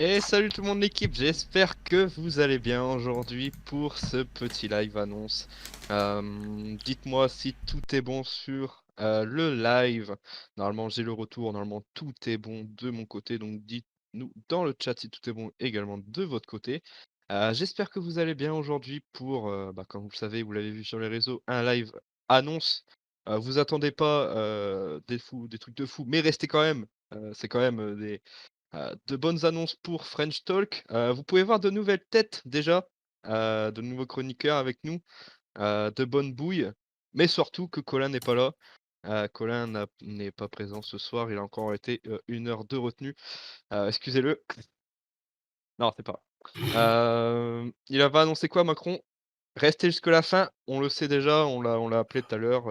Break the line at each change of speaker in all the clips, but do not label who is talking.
Et salut tout le monde l'équipe, j'espère que vous allez bien aujourd'hui pour ce petit live annonce. Dites-moi si tout est bon sur le live. Normalement j'ai le retour, normalement tout est bon de mon côté, donc dites-nous dans le chat si tout est bon également de votre côté. J'espère que vous allez bien aujourd'hui pour, comme vous le savez, vous l'avez vu sur les réseaux, un live annonce. Vous attendez pas des trucs de fou, mais restez quand même. C'est quand même de bonnes annonces pour French Talk. Vous pouvez voir de nouvelles têtes déjà, de nouveaux chroniqueurs avec nous, de bonnes bouilles, mais surtout que Colin n'est pas là. Colin n'est pas présent ce soir, il a encore été 1 heure de retenue. Excusez-le. Non, c'est pas. Il va annoncer quoi Macron? Restez jusque la fin, on le sait déjà, on l'a appelé tout à l'heure,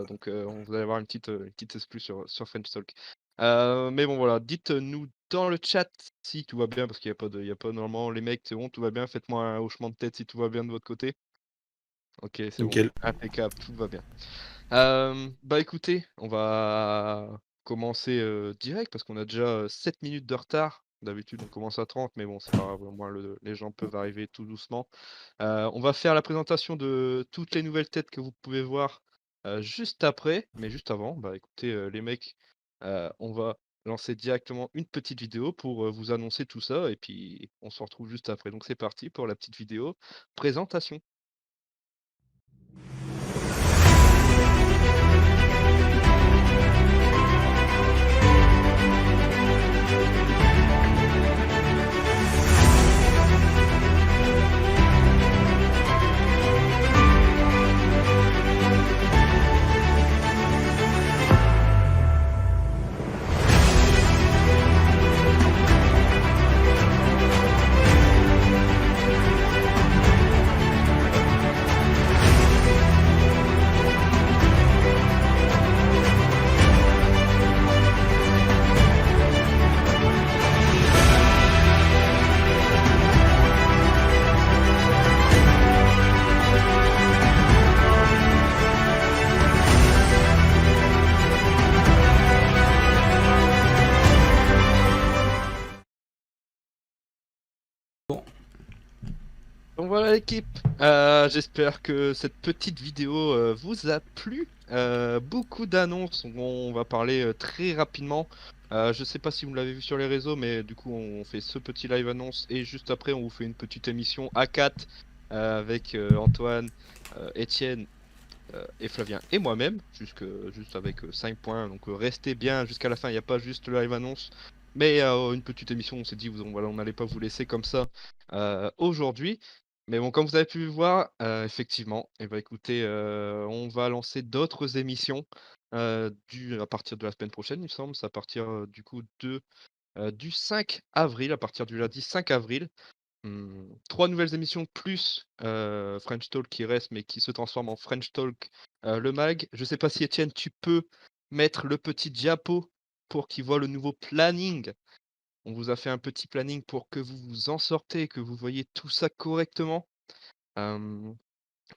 donc vous allez avoir une petite exclue sur French Talk. Mais bon voilà, dites-nous dans le chat si tout va bien, parce qu'il y a pas normalement les mecs, c'est bon, tout va bien, faites-moi un hochement de tête si tout va bien de votre côté. OK, c'est bon,
Nickel.
impeccable, tout va bien. Bah écoutez, on va commencer, direct parce qu'on a déjà, 7 minutes de retard. D'habitude, on commence à 30, mais bon, c'est pas grave, au moins les gens peuvent arriver tout doucement. On va faire la présentation de toutes les nouvelles têtes que vous pouvez voir, juste après. Mais juste avant, bah écoutez, les mecs, on va lancer directement une petite vidéo pour, vous annoncer tout ça et puis on se retrouve juste après. Donc c'est parti pour la petite vidéo présentation. Donc voilà l'équipe, j'espère que cette petite vidéo vous a plu. Beaucoup d'annonces, on va parler très rapidement. Je sais pas si vous l'avez vu sur les réseaux, mais du coup on fait ce petit live annonce et juste après on vous fait une petite émission à 4 avec Antoine, Étienne et Flavien et moi-même, juste avec 5 points. Donc restez bien jusqu'à la fin, il n'y a pas juste le live annonce, mais une petite émission. On s'est dit, voilà, on n'allait pas vous laisser comme ça aujourd'hui. Mais bon, comme vous avez pu voir, effectivement, et bah écoutez, on va lancer d'autres émissions à partir de la semaine prochaine, il me semble. C'est à partir du coup du 5 avril, à partir du lundi 5 avril. 3 nouvelles émissions plus, French Talk qui reste, mais qui se transforme en French Talk, le mag. Je sais pas si Étienne, tu peux mettre le petit diapo pour qu'il voit le nouveau planning. On vous a fait un petit planning pour que vous vous en sortez, que vous voyez tout ça correctement. Hem,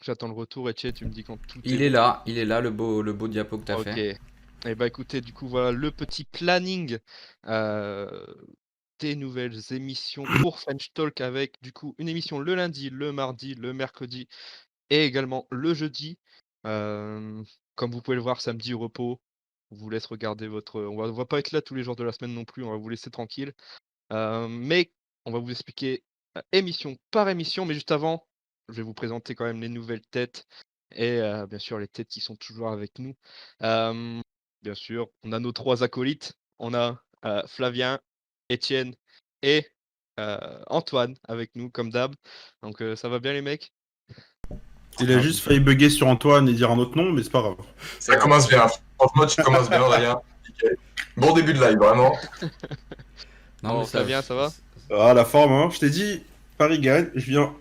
J'attends le retour. Étienne, tu me dis quand tout est bon.
Il est là, le beau diapo que t'as
OK.
fait.
Et bah, écoutez, du coup, voilà le petit planning, heu, des nouvelles émissions pour French Talk avec, du coup, une émission le lundi, le mardi, le mercredi et également le jeudi. Hem, Comme vous pouvez le voir, samedi, repos. On vous laisse regarder on va pas être là tous les jours de la semaine non plus, on va vous laisser tranquille. Mais on va vous expliquer, émission par émission. Mais juste avant, je vais vous présenter quand même les nouvelles têtes et bien sûr les têtes qui sont toujours avec nous. Hem, Bien sûr, on a nos 3 acolytes. On a, Flavien, Étienne et Antoine avec nous comme d'hab. Donc ça va bien les mecs?
Il a juste failli bugger sur Antoine et dire un autre nom, mais c'est pas grave.
Ça commence bien. Franchement, tu commences bien, Ryan. Nickel. Bon début de live, vraiment.
Non,
Bon,
mais
Flavien, ça va?
Ah, la forme, hein. Je t'ai dit, Paris gagne, je viens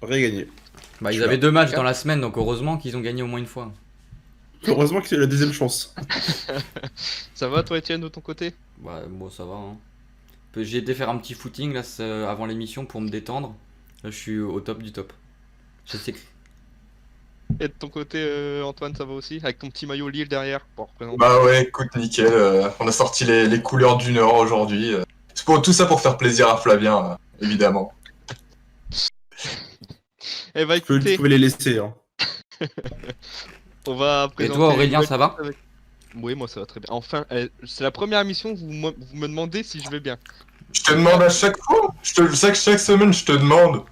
regagner.
Bah,
Je
ils
suis
avaient
là.
2 matchs dans la semaine, donc heureusement qu'ils ont gagné au moins une fois.
Heureusement que c'est la deuxième chance.
Ça va toi Étienne de ton côté?
Bah, bon, ça va. Hein. J'ai été faire un petit footing là, avant l'émission pour me détendre. Là, je suis au top du top. Je sais que.
Et de ton côté, Antoine, ça va aussi? Avec ton petit maillot Lille derrière pour représenter.
Bah ouais, écoute, nickel. On a sorti les couleurs du Nord aujourd'hui. tout ça pour faire plaisir à Flavien, évidemment.
Eh bah
Tu peux
écoutez,
les laisser. Hein.
on va
Et
présenter...
toi, Aurélien,
une
ça va?
avec- Oui, moi ça va très bien. Enfin, c'est la première émission où vous me demandez si je vais bien.
Je te demande à chaque fois. Chaque semaine, je te demande.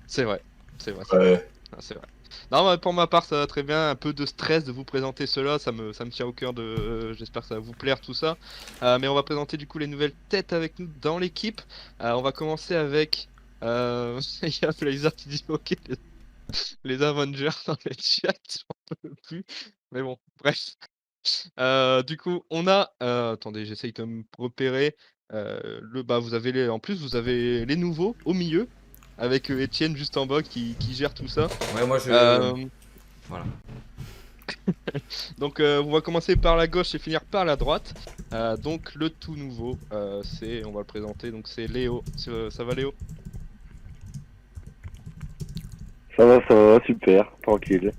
C'est vrai, c'est vrai. C'est vrai.
Ouais.
Ah, c'est vrai. Non, mais pour ma part, ça va très bien. Un peu de stress de vous présenter cela, ça me tient au cœur de. J'espère que ça va vous plaire tout ça. Mais on va présenter du coup les nouvelles têtes avec nous dans l'équipe. On va commencer avec. Il y a Blazer qui dit ok, les Avengers dans le chat, j'en peux plus. Mais bon, bref. Du coup, on a. Attendez, j'essaye de me repérer. Vous avez en plus, vous avez les nouveaux au milieu. Avec Étienne juste en bas qui gère tout ça.
Ouais, moi je.
Euh,
Voilà.
donc on va commencer par la gauche et finir par la droite. Donc le tout nouveau, on va le présenter, donc c'est Léo. Ça va Léo?
Ça va, super, tranquille.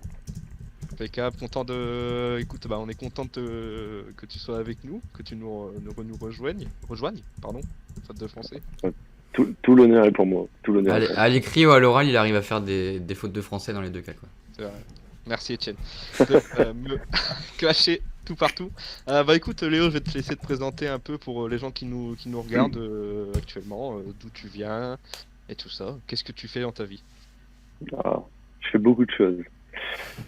Impeccable, content de... Écoute, on est content que tu sois avec nous, que tu nous rejoignes, pardon, faute de français.
Tout l'honneur est pour moi. Tout l'honneur.
À l'écrit ou à l'oral, il arrive à faire des fautes de français dans les deux cas, quoi.
C'est vrai. Merci Étienne de me clasher tout partout. Écoute Léo, je vais te laisser te présenter un peu pour les gens qui nous regardent actuellement, d'où tu viens et tout ça. Qu'est-ce que tu fais dans ta vie?
Ah, je fais beaucoup de choses.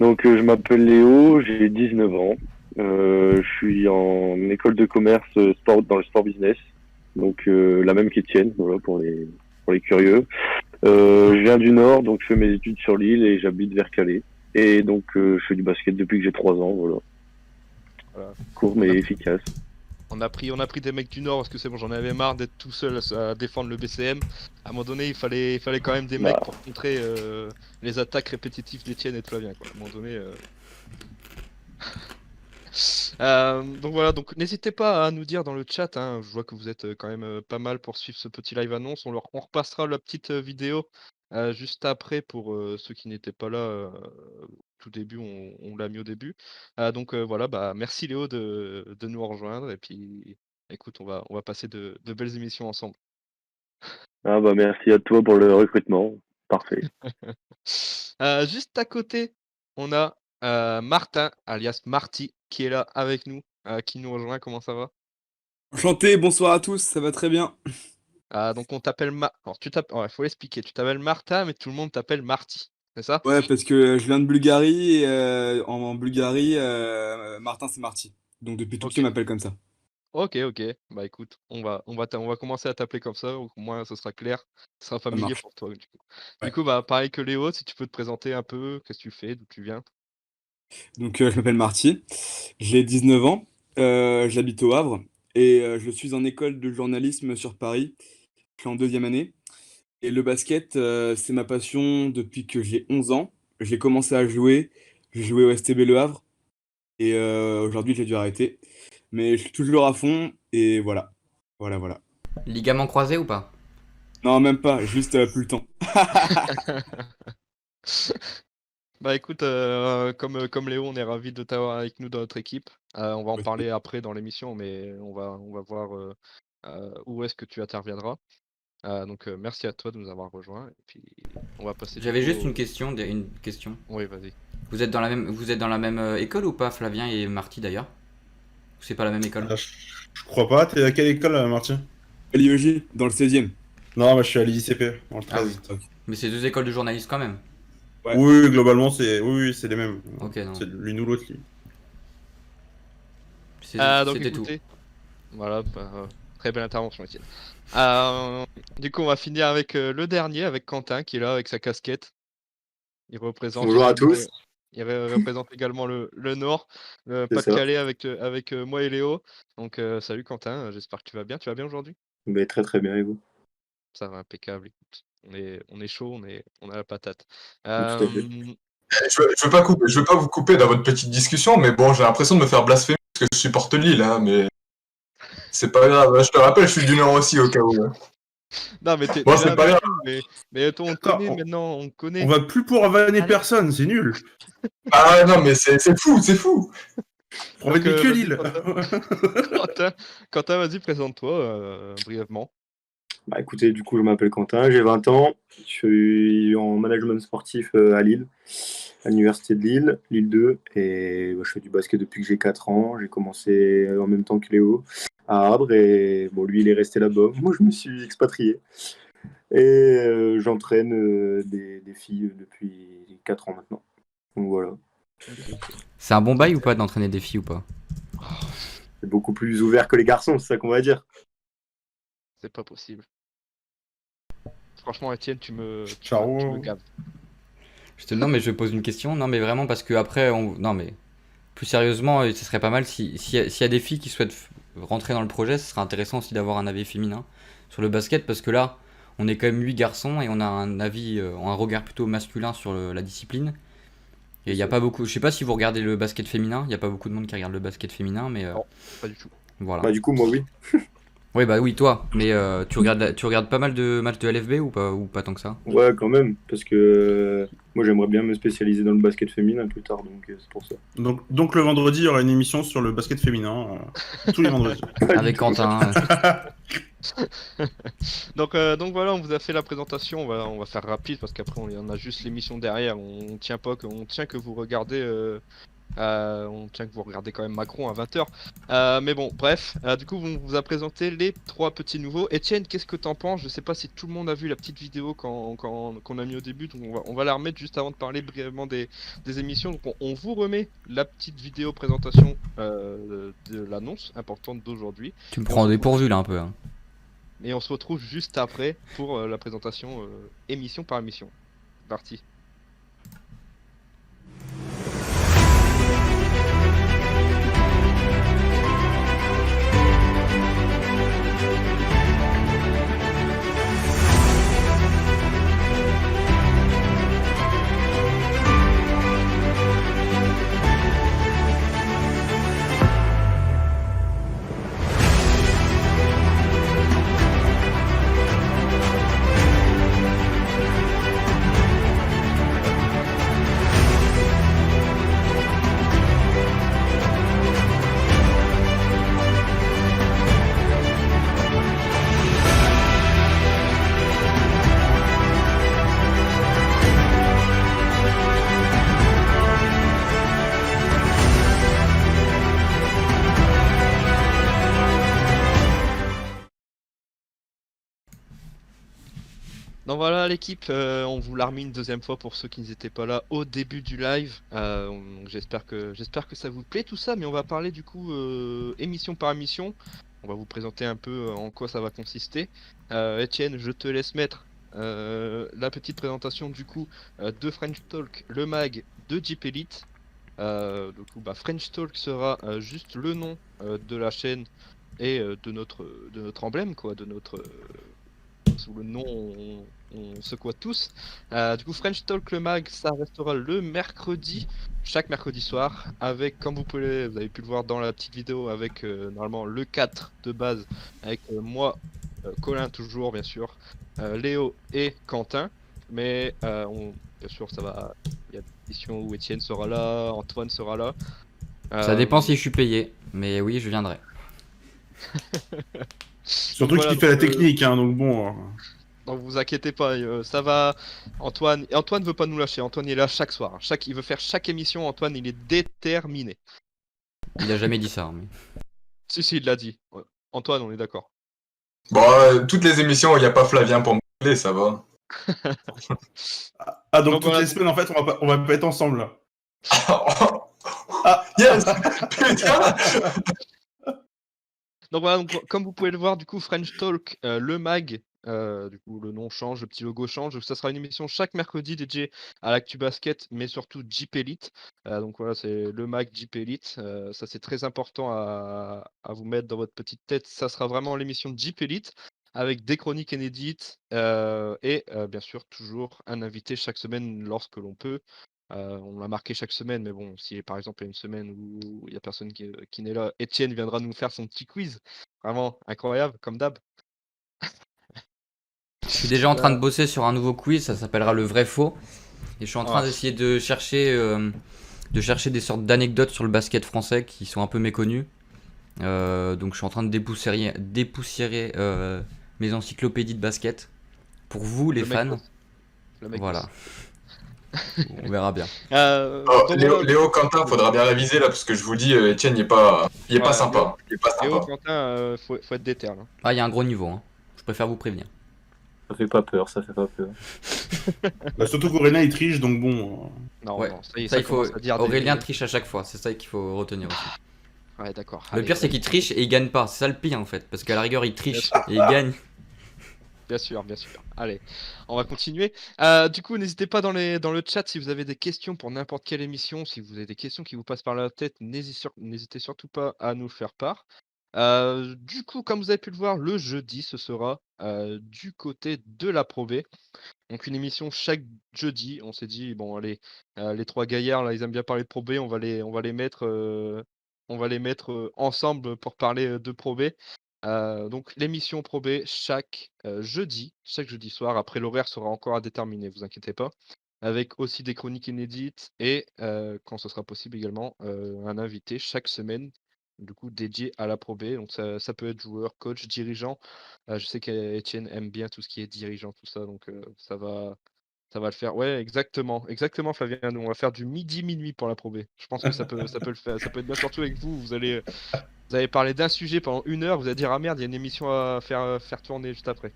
Donc, je m'appelle Léo, j'ai 19 ans. Je suis en école de commerce sport dans le sport business. Donc, la même qu'Étienne, voilà, pour les curieux. Je viens du Nord, donc je fais mes études sur l'île et j'habite vers Calais. Et donc, je fais du basket depuis que j'ai 3 ans, voilà. Court mais efficace.
On a pris des mecs du Nord parce que c'est bon, j'en avais marre d'être tout seul à défendre le BCM. À un moment donné, il fallait quand même des mecs pour contrer les attaques répétitives d'Étienne et de Flavien, quoi. À un moment donné. Donc voilà, donc n'hésitez pas à nous dire dans le chat, hein, je vois que vous êtes quand même pas mal pour suivre ce petit live annonce. On repassera la petite vidéo juste après pour ceux qui n'étaient pas là tout début, on l'a mis au début. Donc voilà, merci Léo de nous rejoindre et puis écoute, on va passer de belles émissions ensemble.
Ah bah merci à toi pour le recrutement. Parfait.
Juste à côté, on a Martin, alias Marty, qui est là avec nous, qui nous rejoint. Comment ça va?
Enchanté, bonsoir à tous, ça va très bien.
Donc on t'appelle Alors il faut l'expliquer. Tu t'appelles Martin, mais tout le monde t'appelle Marty. C'est ça?
Ouais, parce que je viens de Bulgarie et en Bulgarie, Martin c'est Marty. Donc depuis tout petit,
Ok.
on m'appelle comme ça.
Ok. Bah écoute, on va commencer à t'appeler comme ça. Au moins, ce sera clair, ce sera
Ça
familier
marche.
pour toi. Du coup,
Ouais.
Pareil que Léo, si tu peux te présenter un peu, qu'est-ce que tu fais, d'où tu viens?
Donc je m'appelle Marty, j'ai 19 ans, j'habite au Havre et je suis en école de journalisme sur Paris. Je suis en deuxième année. Et le basket, c'est ma passion depuis que j'ai 11 ans. J'ai commencé à jouer, j'ai joué au STB Le Havre et aujourd'hui j'ai dû arrêter. Mais je suis toujours à fond et voilà. Voilà.
Ligament croisé ou pas?
Non, même pas, juste plus le temps.
Bah écoute, comme Léo, on est ravi de t'avoir avec nous dans notre équipe. On va en parler après dans l'émission, mais on va voir où est-ce que tu interviendras. Donc merci à toi de nous avoir rejoints. Et puis on va passer.
J'avais
du coup
juste une question.
Oui, vas-y.
Vous êtes dans la même école ou pas, Flavien et Marty d'ailleurs? Ou c'est pas la même école?
Je crois pas. T'es à quelle école, Martin?
À l'IEJ, dans le 16e.
Non, moi je suis à l'ICP, dans le
Ah
13.
oui. Mais c'est deux écoles de journalisme quand même.
Ouais.
Oui, globalement, c'est les mêmes.
Ok, non.
C'est l'une ou l'autre.
Donc
C'était tout.
écoutez, voilà, très belle intervention, Étienne. Du coup, on va finir avec le dernier, avec Quentin, qui est là avec sa casquette. Il représente
Bonjour à
également,
tous.
il représente également le Nord, le
C'est ça.
Pas-de-Calais avec moi et Léo. Donc salut Quentin, j'espère que tu vas bien. Tu vas bien aujourd'hui?
Mais très très bien, et vous?
Ça va, impeccable. Écoute, on est chaud, on a la patate.
Tout à fait.
Je veux pas vous couper dans votre petite discussion, mais bon, j'ai l'impression de me faire blasphémer parce que je supporte Lille, hein, mais c'est pas grave. Je te rappelle, je suis du Nord aussi au cas où. Hein.
Non, mais t'es
Bon,
là
c'est pas
avec
grave.
nous, mais toi, on te
Attends,
connaît maintenant, on te connaît.
On va plus pouvoir vanner
Allez.
personne, c'est nul.
Ah non, mais c'est fou, c'est fou.
On va
Donc,
dire que
vas-y,
Lille.
Quentin, vas-y, présente-toi brièvement.
Bah écoutez, du coup, je m'appelle Quentin, j'ai 20 ans, je suis en management sportif à Lille, à l'université de Lille, Lille 2, et bah, je fais du basket depuis que j'ai 4 ans. J'ai commencé en même temps que Léo à Abre, et bon, lui, il est resté là-bas. Moi, je me suis expatrié, et j'entraîne des filles depuis 4 ans maintenant. Donc voilà,
Ok.
C'est un bon bail ou pas d'entraîner des filles ou pas?
c'est beaucoup plus ouvert que les garçons, c'est ça qu'on va dire.
C'est pas possible. Franchement, Étienne, tu me
Ciao.
gaves.
Non, mais je pose une question. Non, mais vraiment, parce que après, non, mais plus sérieusement, ce serait pas mal s'il y a des filles qui souhaitent rentrer dans le projet, ce serait intéressant aussi d'avoir un avis féminin sur le basket, parce que là, on est quand même 8 garçons et on a un avis, un regard plutôt masculin sur la discipline. Et il n'y a pas beaucoup, je sais pas si vous regardez le basket féminin, il n'y a pas beaucoup de monde qui regarde le basket féminin, mais
Non, pas du tout.
voilà.
Bah du coup, moi, oui.
Oui, bah oui, toi, mais tu regardes pas mal de matchs de LFB ou pas tant que ça?
Ouais, quand même, parce que moi j'aimerais bien me spécialiser dans le basket féminin plus tard, donc c'est pour ça.
Donc le vendredi, il y aura une émission sur le basket féminin. Tous les vendredis.
Avec Quentin.
Donc voilà, on vous a fait la présentation, on va faire rapide parce qu'après on a juste l'émission derrière, on tient que vous regardez on tient que vous regardez quand même Macron à 20h. Mais bon, bref, du coup on vous a présenté les 3 petits nouveaux. Etienne, qu'est-ce que t'en penses? Je sais pas si tout le monde a vu la petite vidéo qu'on a mis au début, donc on va la remettre juste avant de parler brièvement des émissions. Donc on vous remet la petite vidéo présentation de l'annonce importante d'aujourd'hui.
Tu me prends au dépourvu là un peu, hein.
Et on se retrouve juste après pour la présentation émission par émission. Parti. Donc voilà l'équipe, on vous l'a remis une deuxième fois pour ceux qui n'étaient pas là au début du live. Donc j'espère que ça vous plaît tout ça, mais on va parler du coup émission par émission. On va vous présenter un peu en quoi ça va consister. Etienne, je te laisse mettre la petite présentation du coup de French Talk, le mag de Jeep Elite. Du coup, French Talk sera juste le nom de la chaîne et de notre emblème, quoi, de notre sous le nom on secoue tous. Du coup, French Talk le mag, ça restera le mercredi, chaque mercredi soir, avec, comme vous avez pu le voir dans la petite vidéo, avec normalement le 4 de base, avec moi, Colin toujours bien sûr, Léo et Quentin. Mais bien sûr, ça va. Il y a des émissions où Étienne sera là, Antoine sera là.
Ça dépend si je suis payé, mais oui, je viendrai.
Surtout
Voilà,
qu'il fait la
donc,
technique, hein, donc bon.
donc vous inquiétez pas, ça va. Antoine veut pas nous lâcher. Antoine il est là chaque soir. Il veut faire chaque émission. Antoine il est déterminé.
Il a jamais dit ça. Mais...
Si il l'a dit. Ouais. Antoine, on est d'accord.
Bon, toutes les émissions où il n'y a pas Flavien pour me parler, ça va.
Ah, donc
Donc
toutes
voilà.
les semaines, en fait, on va pas être ensemble, là.
Ah, yes. Putain.
Donc voilà, donc, comme vous pouvez le voir, du coup, French Talk, le mag, du coup, le nom change, le petit logo change. Ça sera une émission chaque mercredi dédiée à l'actu basket, mais surtout Jeep Elite. Donc voilà, c'est le mag Jeep Elite. Ça, c'est très important à vous mettre dans votre petite tête. Ça sera vraiment l'émission de Jeep Elite avec des chroniques inédites et bien sûr, toujours un invité chaque semaine lorsque l'on peut. On l'a marqué chaque semaine, mais bon, si par exemple il y a une semaine où il n'y a personne qui n'est là, Étienne viendra nous faire son petit quiz. Vraiment incroyable, comme d'hab.
Je suis déjà en train de bosser sur un nouveau quiz, ça s'appellera le vrai faux. Et je suis en train d'essayer de chercher de chercher des sortes d'anecdotes sur le basket français qui sont un peu méconnues. Donc je suis en train de dépoussiérer mes encyclopédies de basket pour vous les
Le mec
fans.
bosse. Le mec
Voilà,
bosse.
on verra bien.
Oh,
Donc
Léo,
voilà.
Léo, Quentin, faudra bien réviser là, parce que je vous dis, Etienne, il est pas
Ouais,
sympa. Il est pas
Léo,
sympa.
Quentin, faut être déter là.
Ah, il y a un gros niveau, hein. Je préfère vous prévenir.
Ça fait pas peur, ça fait pas peur.
Bah, surtout qu'Aurélien il triche, donc bon.
Non,
Ouais.
non, ça y est,
Ça,
ça
il faut.
commence à dire
Aurélien triche à chaque fois, c'est ça qu'il faut retenir aussi.
Ouais, d'accord.
Le
Allez,
pire, c'est qu'il triche et il gagne pas. C'est ça le pire en fait. Parce qu'à la rigueur, il triche et il gagne.
bien sûr, bien sûr. Allez, on va continuer. Du coup, n'hésitez pas dans le chat si vous avez des questions pour n'importe quelle émission, si vous avez des questions qui vous passent par la tête, n'hésitez surtout pas à nous le faire part. Du coup, comme vous avez pu le voir, le jeudi, ce sera du côté de la Pro B. Donc une émission chaque jeudi. On s'est dit, bon, allez, les trois gaillards, là, ils aiment bien parler de Pro B, on va les mettre ensemble pour parler de Pro B. Donc l'émission Pro B chaque jeudi soir. Après, l'horaire sera encore à déterminer, vous inquiétez pas. Avec aussi des chroniques inédites et, quand ce sera possible également, un invité chaque semaine, du coup dédié à la Pro B. Donc ça peut être joueur, coach, dirigeant. Je sais qu'Étienne aime bien tout ce qui est dirigeant, tout ça, donc ça va le faire. Ouais, exactement, exactement, Flavien. Nous, on va faire du midi minuit pour la Pro B. Je pense que ça peut le faire, ça peut être bien, surtout avec vous. Vous allez parler d'un sujet pendant 1 heure, vous allez dire ah merde, il y a une émission à faire tourner juste après.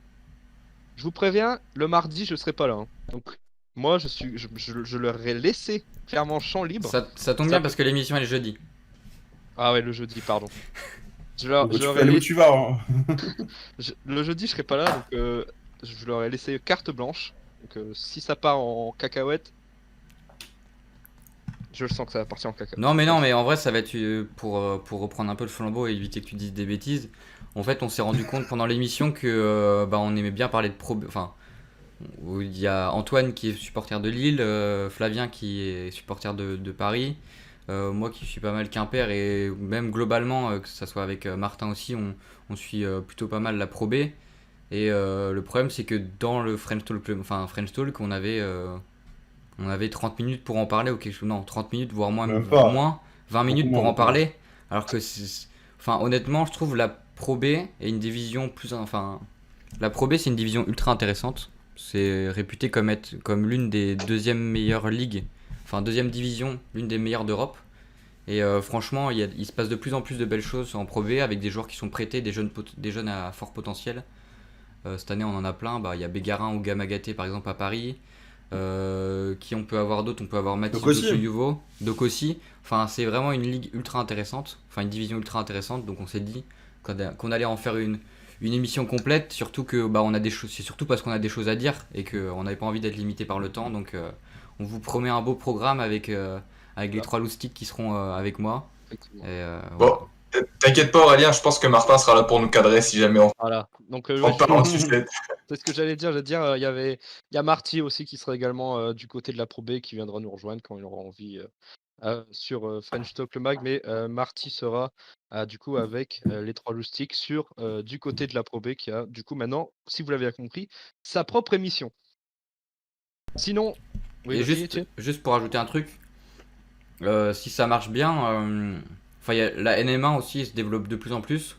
Je vous préviens, le mardi, je serai pas là, hein. Donc moi, je leur ai laissé faire mon champ libre.
Ça tombe
Ça
bien
peut-
parce que l'émission elle est jeudi.
Ah ouais, le jeudi, pardon. Je
Bah,
leur
tu
ai
peux aller où
laissé-
tu vas. Hein.
Le jeudi, je serai pas là, donc je leur ai laissé carte blanche. Donc si ça part en cacahuète, je le sens que ça va partir en cacahuète.
Non, mais en vrai, ça va être pour reprendre un peu le flambeau et éviter que tu dises des bêtises. En fait, on s'est rendu compte pendant l'émission que bah, on aimait bien parler de pro. Enfin, où il y a Antoine qui est supporter de Lille, Flavien qui est supporter de Paris, moi qui suis pas mal Quimper et même globalement, que ça soit avec Martin aussi, on suit plutôt pas mal la Pro B. Et le problème, c'est que dans le French Talk, French Talk, on avait 30 minutes pour en parler ou quelque chose. Non, 30 minutes, voire moins,
Même pas.
20 minutes
Beaucoup
pour
moins,
en parler. Alors que, enfin, honnêtement, je trouve la Pro B est une division plus. Enfin, la Pro B, c'est une division ultra intéressante. C'est réputé comme l'une des deuxièmes meilleures ligues, enfin, deuxième division, l'une des meilleures d'Europe. Et franchement, il se passe de plus en plus de belles choses en Pro B avec des joueurs qui sont prêtés, des jeunes à fort potentiel. Cette année, on en a plein. Bah, il y a Bégarin ou Gamagaté par exemple à Paris. Qui on peut avoir d'autres? On peut avoir Mathis
Dokossi.
Dossou-Yuvo, Dokossi. Enfin, c'est vraiment une ligue ultra intéressante. Enfin, une division ultra intéressante. Donc, on s'est dit qu'on allait en faire une émission complète. Surtout que bah, on a des choses. C'est surtout parce qu'on a des choses à dire et qu'on n'avait pas envie d'être limité par le temps. Donc, on vous promet un beau programme avec les trois loustiques qui seront avec moi.
Effectivement.
Et,
Bon, t'inquiète pas, Aurélien, je pense que Martin sera là pour nous cadrer si jamais on
Voilà. Donc
part en sucette.
c'est ce que j'allais dire. J'allais dire, il y a Marty aussi qui sera également du côté de la Pro B qui viendra nous rejoindre quand il aura envie sur French Talk le mag. Mais Marty sera du coup avec les trois loustiques sur du côté de la Pro B qui a du coup maintenant, si vous l'avez compris, sa propre émission. Sinon, oui,
et
vas-y, Étienne.
juste pour ajouter un truc, si ça marche bien, enfin, la NM1 aussi se développe de plus en plus.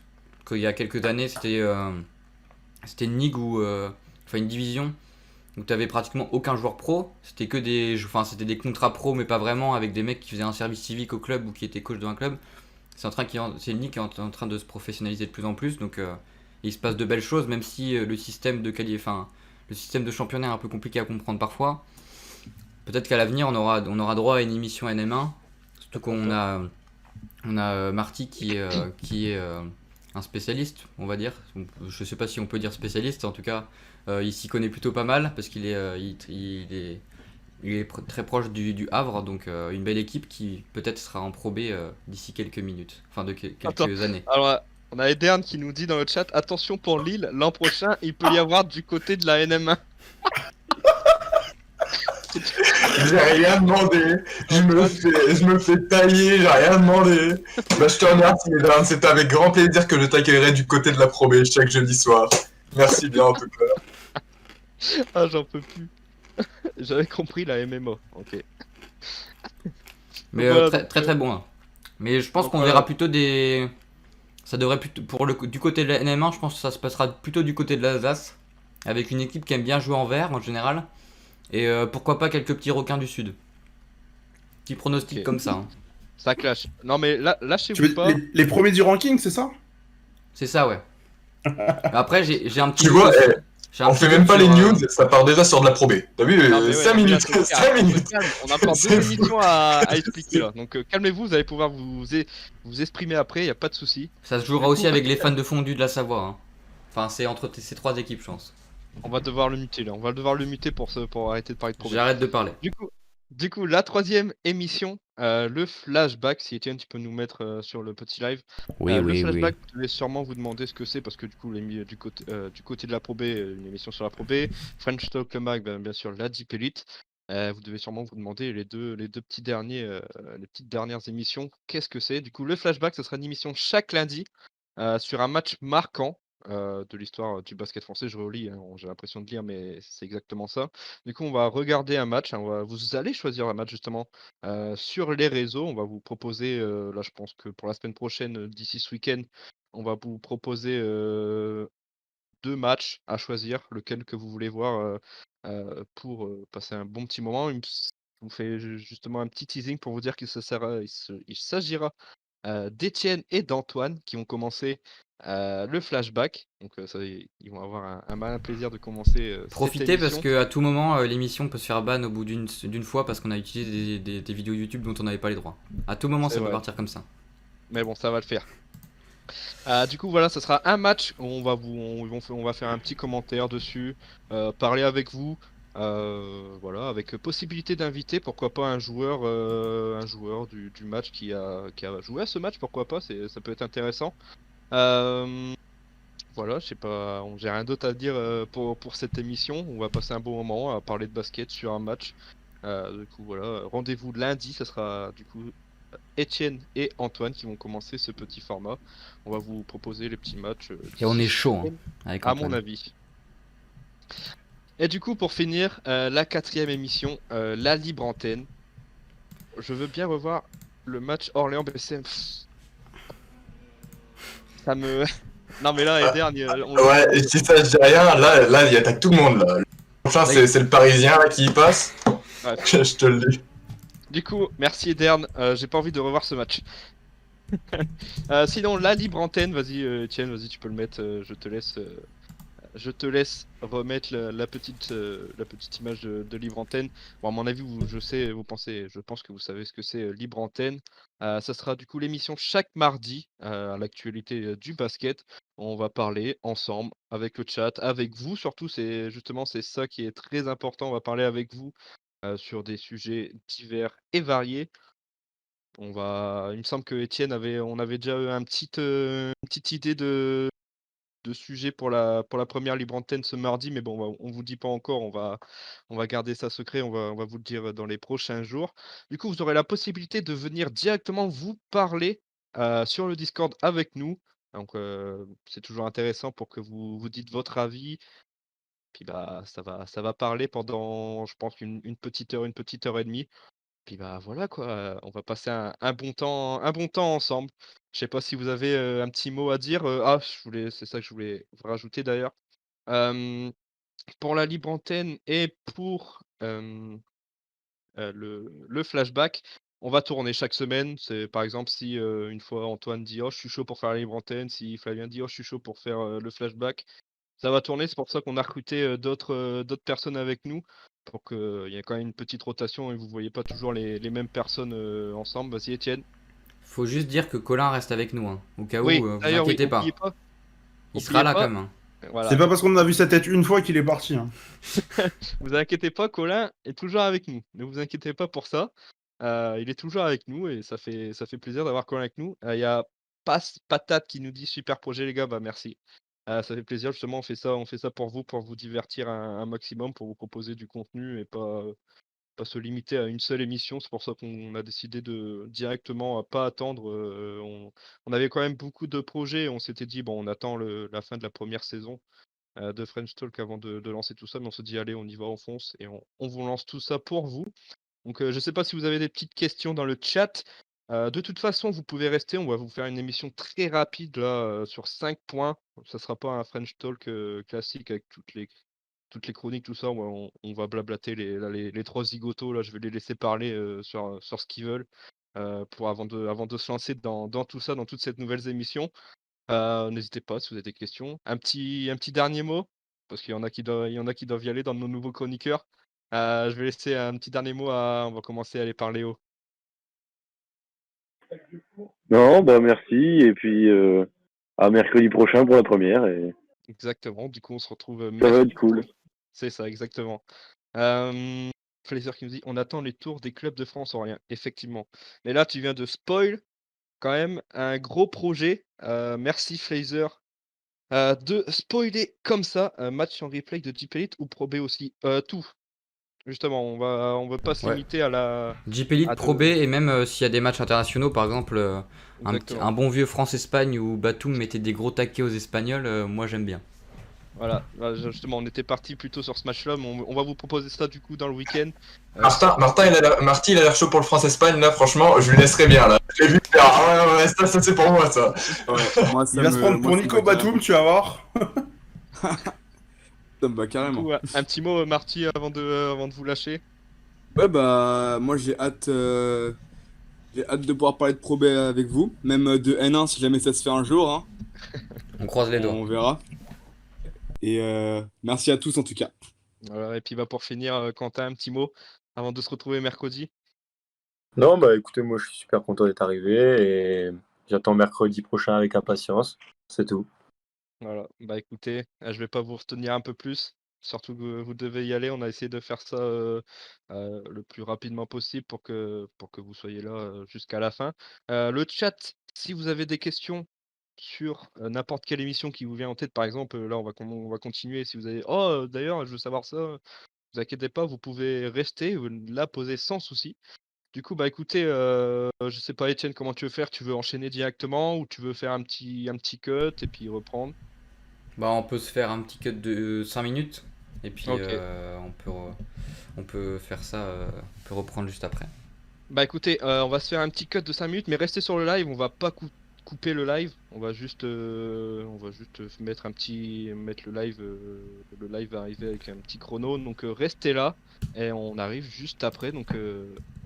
Qu'il y a quelques années, c'était une ligue où, enfin une division où tu avais pratiquement aucun joueur pro. C'était que c'était des contrats pro, mais pas vraiment, avec des mecs qui faisaient un service civique au club ou qui étaient coach d'un club. C'est une ligue qui est en train de se professionnaliser de plus en plus. Donc, il se passe de belles choses, même si le système de championnat est un peu compliqué à comprendre parfois. Peut-être qu'à l'avenir, on aura droit à une émission NM1. Surtout qu'on a Marty qui est un spécialiste, on va dire. Je sais pas si on peut dire spécialiste, en tout cas, il s'y connaît plutôt pas mal parce qu'il est très proche du Havre, donc une belle équipe qui peut-être sera en Pro B d'ici quelques minutes, enfin de quelques années.
Alors, on a Edern qui nous dit dans le chat, attention pour Lille, l'an prochain, il peut y avoir du côté de la NM1.
J'ai rien demandé. Je me fais tailler, j'ai rien demandé. Bah, je te remercie, Edran. C'était avec grand plaisir que je t'accueillerai du côté de la Pro B chaque jeudi soir. Merci bien en tout cas.
Ah, j'en peux plus. J'avais compris la MMO. Ok.
Mais
Voilà,
très
donc,
très très bon là. Mais je pense
donc
qu'on
voilà.
verra plutôt des. Ça devrait plutôt. Du côté de la NM1, je pense que ça se passera plutôt du côté de l'Alsace. Avec une équipe qui aime bien jouer en vert en général. Et pourquoi pas quelques petits requins du Sud. Petit pronostic
Ok,
comme ça, hein.
ça clash. Non mais là,
Tu
lâchez-vous
veux
pas.
les premiers du ranking, c'est ça?
C'est ça, ouais. Après, j'ai un petit
Tu
doute
vois,
aussi. J'ai un
on
petit
fait même
doute
pas les
sur.
news, ça part déjà sur de la probée. T'as vu,
Non mais ouais,
5
non mais là
minutes,
faut se
5
calme, on se
minutes.
calme. On a encore 2
C'est fou.
émissions à expliquer là. Donc calmez-vous, vous allez pouvoir vous exprimer après, y a pas de souci.
Ça se
Du
jouera aussi
coup,
avec les fans de fondu de la Savoie, hein. Enfin, c'est entre ces trois équipes, je pense.
on va devoir le muter là. On va devoir le muter pour arrêter de parler de problème.
J'arrête de parler.
Du coup, la troisième émission, le flashback. Si Étienne, tu peux nous mettre sur le petit live.
Oui,
Le
oui, oui.
flashback, vous devez sûrement vous demander ce que c'est parce que du coup, du côté de la Pro B, une émission sur la Pro B. French Talk le Mag, bien sûr, la Deep Elite. Vous devez sûrement vous demander les deux petits derniers, les petites dernières émissions. Qu'est-ce que c'est? Du coup, le flashback, ce sera une émission chaque lundi sur un match marquant de l'histoire du basket français. Je relis, hein, j'ai l'impression de lire, mais c'est exactement ça. Du coup, on va regarder un match, hein, vous allez choisir un match justement sur les réseaux. On va vous proposer, là je pense que pour la semaine prochaine, d'ici ce week-end, on va vous proposer 2 matchs à choisir, lequel que vous voulez voir pour passer un bon petit moment. Je vous fais justement un petit teasing pour vous dire il s'agira d'Étienne et d'Antoine qui ont commencé le flashback. Donc ils vont avoir un malin plaisir de commencer cette
Profitez parce
émission.
que à tout moment, l'émission peut se faire ban au bout d'une fois parce qu'on a utilisé des vidéos YouTube dont on n'avait pas les droits. À tout moment,
C'est
ça peut
vrai,
partir comme ça.
mais bon, ça va le faire. Du coup, voilà, ça sera un match où on va faire un petit commentaire dessus, parler avec vous, voilà, avec possibilité d'inviter, pourquoi pas un joueur du match qui a joué à ce match, pourquoi pas, ça peut être intéressant. Euh, Voilà, je sais pas, j'ai rien d'autre à dire pour cette émission. On va passer un bon moment à parler de basket sur un match. Du coup, voilà, rendez-vous lundi, ça sera du coup Étienne et Antoine qui vont commencer ce petit format. On va vous proposer les petits matchs
Et on
d'ici
est
ce
chaud, hein,
week-end,
avec
à mon
Antoine.
avis. Et du coup, pour finir, la quatrième émission, la libre antenne. Je veux bien revoir le match Orléans-BCM. Ça me. Non, mais là, Eder,
Ouais, et si ça je dis rien, là, il attaque tout le monde, là. Le prochain, c'est le Parisien, là, qui y passe.
Ouais.
Je te le dis.
Du coup, merci Edern, j'ai pas envie de revoir ce match. Sinon, la libre antenne, vas-y Etienne, vas-y, tu peux le mettre, je te laisse remettre la petite image de libre antenne. Bon, à mon avis, je pense que vous savez ce que c'est libre antenne. Ça sera du coup l'émission chaque mardi à l'actualité du basket. On va parler ensemble avec le chat, avec vous surtout. C'est ça qui est très important. On va parler avec vous sur des sujets divers et variés. Il me semble que Étienne on avait déjà eu une petite idée de sujet pour la première libre antenne ce mardi, mais bon, on vous dit pas encore, on va garder ça secret, on va vous le dire dans les prochains jours. Du coup, vous aurez la possibilité de venir directement vous parler sur le Discord avec nous. Donc, c'est toujours intéressant pour que vous dites votre avis. Puis bah, ça va parler pendant, je pense, une petite heure et demie. Puis bah voilà quoi, on va passer un bon temps ensemble. Je sais pas si vous avez un petit mot à dire. C'est ça que je voulais vous rajouter d'ailleurs. Hem, pour la libre antenne et pour le flashback, on va tourner chaque semaine. C'est par exemple si une fois Antoine dit oh je suis chaud pour faire la libre antenne, si Flavien dit oh je suis chaud pour faire le flashback, ça va tourner. C'est pour ça qu'on a recruté d'autres personnes avec nous pour qu'il y ait quand même une petite rotation et vous voyez pas toujours les mêmes personnes ensemble. Vas-y, Étienne.
Faut juste dire que Colin reste avec nous, hein. Au cas où,
Oui,
vous
d'ailleurs, oui,
inquiétez pas. Il sera
oubliez
là
pas,
quand même, hein.
C'est
voilà,
pas parce qu'on a vu sa tête une fois qu'il est parti, hein.
vous inquiétez pas, Colin est toujours avec nous. Ne vous inquiétez pas pour ça. Il est toujours avec nous et ça fait plaisir d'avoir Colin avec nous. Il y a Patate qui nous dit super projet les gars, bah merci. Ça fait plaisir justement, on fait ça pour vous divertir un maximum, pour vous proposer du contenu et pas se limiter à une seule émission. C'est pour ça qu'on a décidé de directement pas attendre. On avait quand même beaucoup de projets. On s'était dit, bon, on attend la fin de la première saison de French Talk avant de lancer tout ça. Mais on se dit, allez, on y va, on fonce et on vous lance tout ça pour vous. Donc je sais pas si vous avez des petites questions dans le chat. De toute façon, vous pouvez rester, on va vous faire une émission très rapide là, sur 5 points. Ça sera pas un French Talk classique avec toutes les chroniques, tout ça. On va blablater les 3 zigotos là, je vais les laisser parler sur ce qu'ils veulent avant de se lancer dans tout ça, dans toutes cette nouvelles émissions. N'hésitez pas si vous avez des questions. Un petit dernier mot, parce il y en a qui doivent y aller dans nos nouveaux chroniqueurs. Je vais laisser un petit dernier mot on va commencer à aller par Léo.
Non, bah merci, et puis à mercredi prochain pour la première, et
Exactement, du coup on se retrouve
ça va
mercredi.
être cool.
C'est ça, exactement. Fraser qui nous dit: «On attend les tours des clubs de France en rien». Effectivement. Mais là, tu viens de spoil quand même un gros projet. Merci Fraser, de spoiler comme ça un match en replay de Deep Elite ou Pro B aussi. Tout. Justement, on veut pas se
Ouais.
limiter à la
Jeep Elite,
à
Pro B,
de
et même s'il y a des matchs internationaux, par exemple,
exactement.
un bon vieux France-Espagne où Batum mettait des gros taquets aux Espagnols, moi j'aime bien.
Voilà, justement, on était parti plutôt sur ce match-là, mais on va vous proposer ça du coup dans le week-end.
Marty, il a l'air chaud pour le France-Espagne, là, franchement, je lui laisserai bien, là. Je l'ai vu faire. Ah ouais, ça c'est pour moi, ça.
Ouais, moi,
Il va se prendre pour Nico Batum, tu vas voir.
Ça me va
Du
carrément.
coup, un petit mot, Marty, avant de vous lâcher.
Ouais, bah, moi, j'ai hâte de pouvoir parler de Pro B avec vous, même de N1 si jamais ça se fait un jour, hein.
On croise les doigts.
On verra. Et merci à tous en tout cas.
Voilà, et puis bah, pour finir, Quentin, un petit mot avant de se retrouver mercredi.
Non, bah écoutez, moi je suis super content d'être arrivé et j'attends mercredi prochain avec impatience. C'est tout.
Voilà, bah écoutez, je vais pas vous retenir un peu plus, surtout que vous devez y aller. On a essayé de faire ça le plus rapidement possible pour que vous soyez là jusqu'à la fin. Le chat, si vous avez des questions sur n'importe quelle émission qui vous vient en tête, par exemple, là on va continuer. Si vous avez, oh d'ailleurs, je veux savoir ça, vous inquiétez pas, vous pouvez rester, là poser sans souci. Du coup, bah écoutez, je sais pas, Étienne, comment tu veux faire? Tu veux enchaîner directement ou tu veux faire un petit cut et puis reprendre?
Bah, on peut se faire un petit cut de 5 minutes, et puis
Ok.
on peut faire ça, on peut reprendre juste après.
Bah écoutez, on va se faire un petit cut de 5 minutes, mais restez sur le live, on va pas couper le live, on va juste mettre le live va arriver avec un petit chrono, donc restez là, et on arrive juste après, donc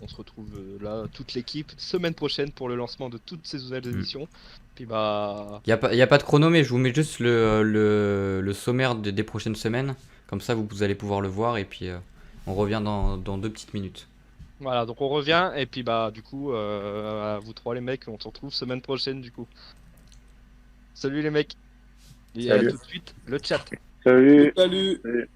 on se retrouve là, toute l'équipe, semaine prochaine pour le lancement de toutes ces nouvelles émissions. Puis bah,
Y a pas de chrono, mais je vous mets juste le sommaire des prochaines semaines, comme ça vous allez pouvoir le voir, et puis on revient dans 2 petites minutes.
voilà, donc on revient, et puis bah du coup, à vous trois les mecs, on se retrouve semaine prochaine du coup. Salut les mecs, et à
Salut.
tout de suite, le chat.
Salut.
Salut!
Salut.